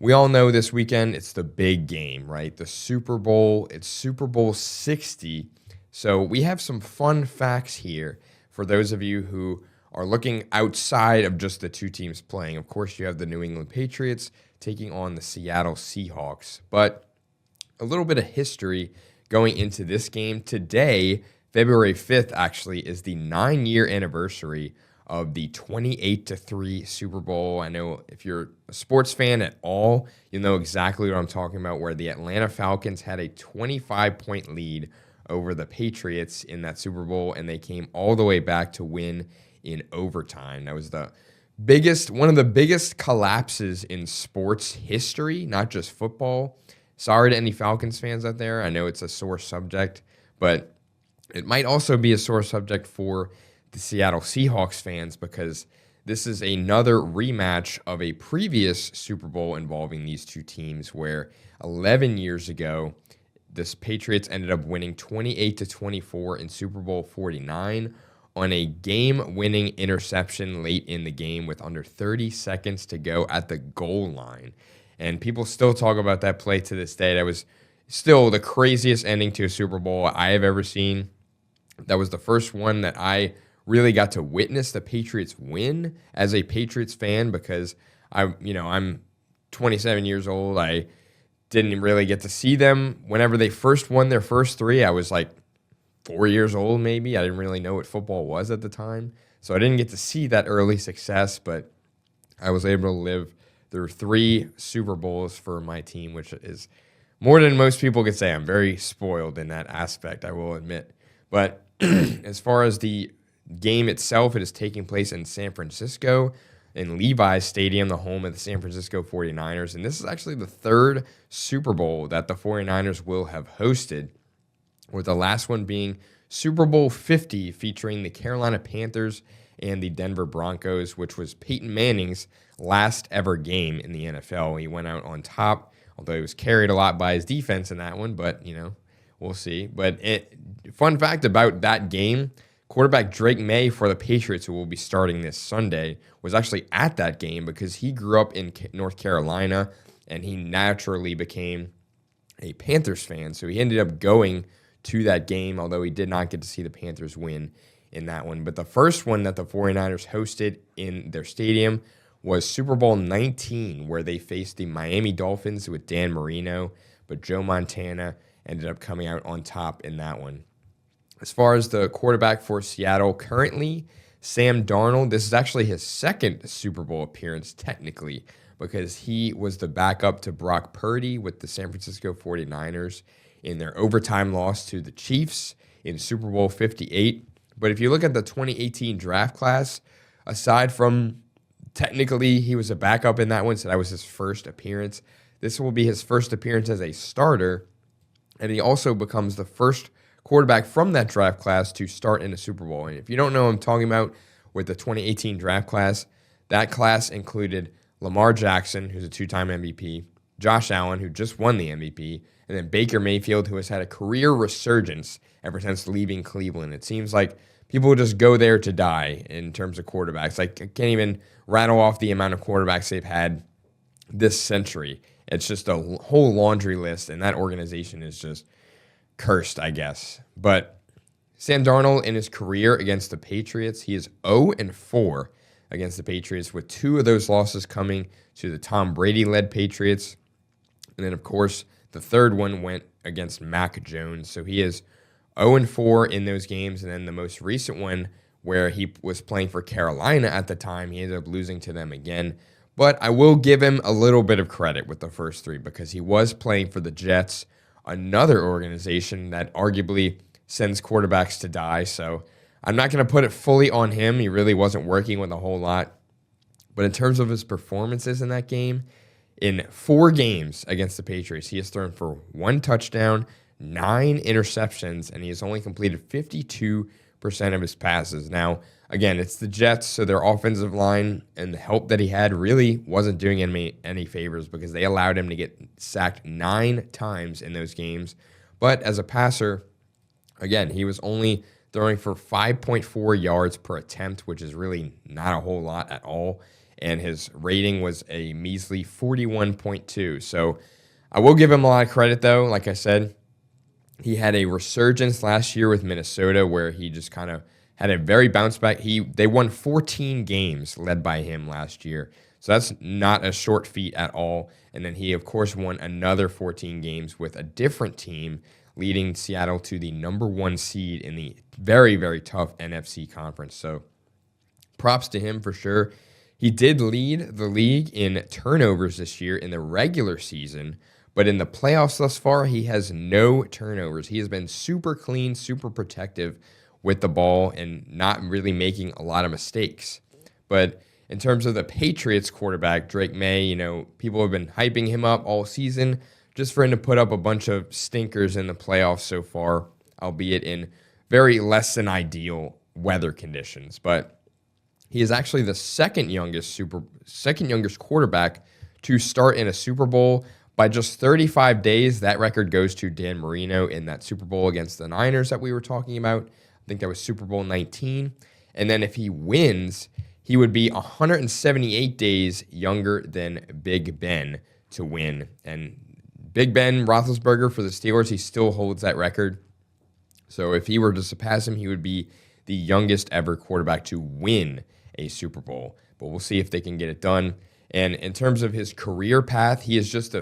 We all know this weekend it's the big game, right? The Super Bowl. It's Super Bowl 60. So we have some fun facts here for those of you who are looking outside of just the two teams playing. Of course, you have the New England Patriots taking on the Seattle Seahawks. But a little bit of history going into this game. Today, February 5th, actually, is the 9-year anniversary of the 28-3 Super Bowl. I know if you're a sports fan at all, you know exactly what I'm talking about, where the Atlanta Falcons had a 25-point lead over the Patriots in that Super Bowl, and they came all the way back to win in overtime. That was one of the biggest collapses in sports history, not just football. Sorry to any Falcons fans out there. I know it's a sore subject, but it might also be a sore subject for the Seattle Seahawks fans because this is another rematch of a previous Super Bowl involving these two teams where 11 years ago, the Patriots ended up winning 28-24 in Super Bowl 49 on a game-winning interception late in the game with under 30 seconds to go at the goal line. And people still talk about that play to this day. That was still the craziest ending to a Super Bowl I have ever seen. That was the first one that I really got to witness the Patriots win as a Patriots fan because I'm 27 years old. I didn't really get to see them. Whenever they first won their first three, I was like 4 years old maybe. I didn't really know what football was at the time. So I didn't get to see that early success, but I was able to live through 3 Super Bowls for my team, which is more than most people could say. I'm very spoiled in that aspect, I will admit. But as far as the game itself, it is taking place in San Francisco in Levi's Stadium, the home of the San Francisco 49ers. And this is actually the 3rd Super Bowl that the 49ers will have hosted, with the last one being Super Bowl 50 featuring the Carolina Panthers and the Denver Broncos, which was Peyton Manning's last ever game in the NFL. He went out on top, although he was carried a lot by his defense in that one, but, we'll see. But fun fact about that game, quarterback Drake May for the Patriots, who will be starting this Sunday, was actually at that game because he grew up in North Carolina, and he naturally became a Panthers fan. So he ended up going to that game, although he did not get to see the Panthers win in that one. But the first one that the 49ers hosted in their stadium was Super Bowl 19, where they faced the Miami Dolphins with Dan Marino, but Joe Montana ended up coming out on top in that one. As far as the quarterback for Seattle currently, Sam Darnold, this is actually his 2nd Super Bowl appearance technically because he was the backup to Brock Purdy with the San Francisco 49ers in their overtime loss to the Chiefs in Super Bowl 58. But if you look at the 2018 draft class, aside from technically he was a backup in that one, so that was his first appearance, this will be his first appearance as a starter, and he also becomes the first quarterback from that draft class to start in a Super Bowl. And if you don't know what I'm talking about with the 2018 draft class, that class included Lamar Jackson, who's a 2-time MVP, Josh Allen, who just won the MVP, and then Baker Mayfield, who has had a career resurgence ever since leaving Cleveland. It seems like people just go there to die in terms of quarterbacks. I can't even rattle off the amount of quarterbacks they've had this century. It's just a whole laundry list, and that organization is just cursed, I guess. But Sam Darnold in his career against the Patriots, he is 0-4 against the Patriots, with 2 of those losses coming to the Tom Brady-led Patriots. And then, of course, the 3rd one went against Mac Jones. So he is 0-4 in those games. And then the most recent one, where he was playing for Carolina at the time, he ended up losing to them again. But I will give him a little bit of credit with the first 3 because he was playing for the Jets, another organization that arguably sends quarterbacks to die. So I'm not going to put it fully on him. He really wasn't working with a whole lot. But in terms of his performances in that game, in 4 games against the Patriots, he has thrown for 1 touchdown, 9 interceptions, and he has only completed 52% of his passes. Now, again, it's the Jets, so their offensive line and the help that he had really wasn't doing him any favors because they allowed him to get sacked 9 times in those games. But as a passer, again, he was only throwing for 5.4 yards per attempt, which is really not a whole lot at all. and his rating was a measly 41.2. So I will give him a lot of credit, though. Like I said, he had a resurgence last year with Minnesota where he just kind of had a very bounce back. They won 14 games led by him last year. So that's not a short feat at all. And then he, of course, won another 14 games with a different team, leading Seattle to the #1 seed in the very, very tough NFC conference. So props to him for sure. He did lead the league in turnovers this year in the regular season, but in the playoffs thus far, he has no turnovers. He has been super clean, super protective with the ball and not really making a lot of mistakes. But in terms of the Patriots quarterback, Drake May, people have been hyping him up all season just for him to put up a bunch of stinkers in the playoffs so far, albeit in very less than ideal weather conditions. But he is actually the second youngest quarterback to start in a Super Bowl by just 35 days. That record goes to Dan Marino in that Super Bowl against the Niners that we were talking about. I think that was Super Bowl 19. And then if he wins, he would be 178 days younger than Big Ben to win. And Big Ben Roethlisberger for the Steelers, he still holds that record. So if he were to surpass him, he would be the youngest ever quarterback to win a Super Bowl. But we'll see if they can get it done. And in terms of his career path, he is just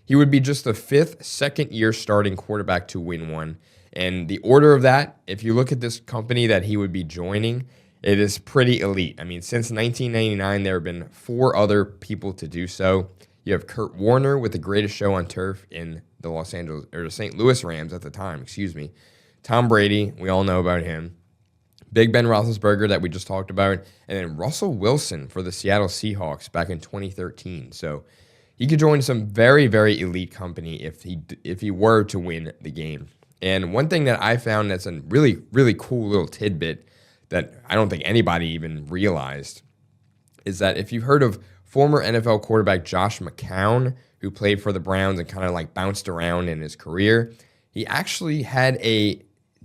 he would be just the fifth second-year starting quarterback to win one. And the order of that, if you look at this company that he would be joining, it is pretty elite. I mean, since 1999, there have been 4 other people to do so. You have Kurt Warner with the greatest show on turf in the St. Louis Rams at the time, Tom Brady, we all know about him. Big Ben Roethlisberger that we just talked about, and then Russell Wilson for the Seattle Seahawks back in 2013. So he could join some very, very elite company if he were to win the game. And one thing that I found that's a really, really cool little tidbit that I don't think anybody even realized is that if you've heard of former NFL quarterback Josh McCown, who played for the Browns and kind of like bounced around in his career, he actually had a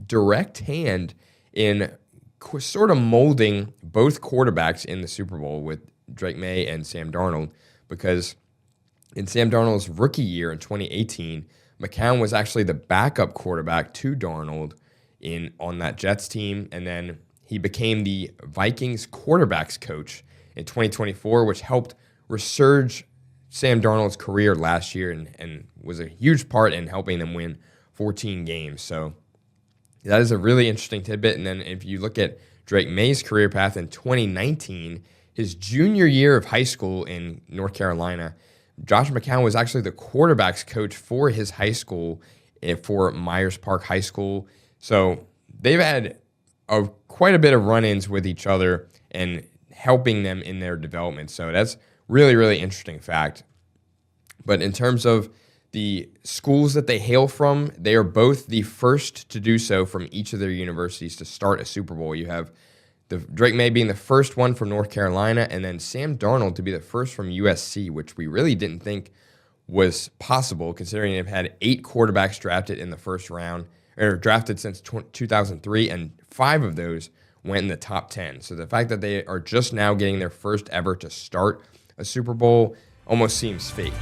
direct hand in sort of molding both quarterbacks in the Super Bowl with Drake May and Sam Darnold, because in Sam Darnold's rookie year in 2018, McCown was actually the backup quarterback to Darnold on that Jets team, and then he became the Vikings quarterbacks coach in 2024, which helped resurge Sam Darnold's career last year and was a huge part in helping them win 14 games. So that is a really interesting tidbit. And then if you look at Drake May's career path in 2019, his junior year of high school in North Carolina, Josh McCown was actually the quarterbacks coach for his high school, for Myers Park High School. So they've had quite a bit of run-ins with each other and helping them in their development. So that's really, really interesting fact. But in terms of the schools that they hail from, they are both the first to do so from each of their universities to start a Super Bowl. You have Drake May being the first one from North Carolina, and then Sam Darnold to be the first from USC, which we really didn't think was possible, considering they've had 8 quarterbacks drafted in the first round, or drafted since 2003, and 5 of those went in the top 10. So the fact that they are just now getting their first ever to start a Super Bowl almost seems fake.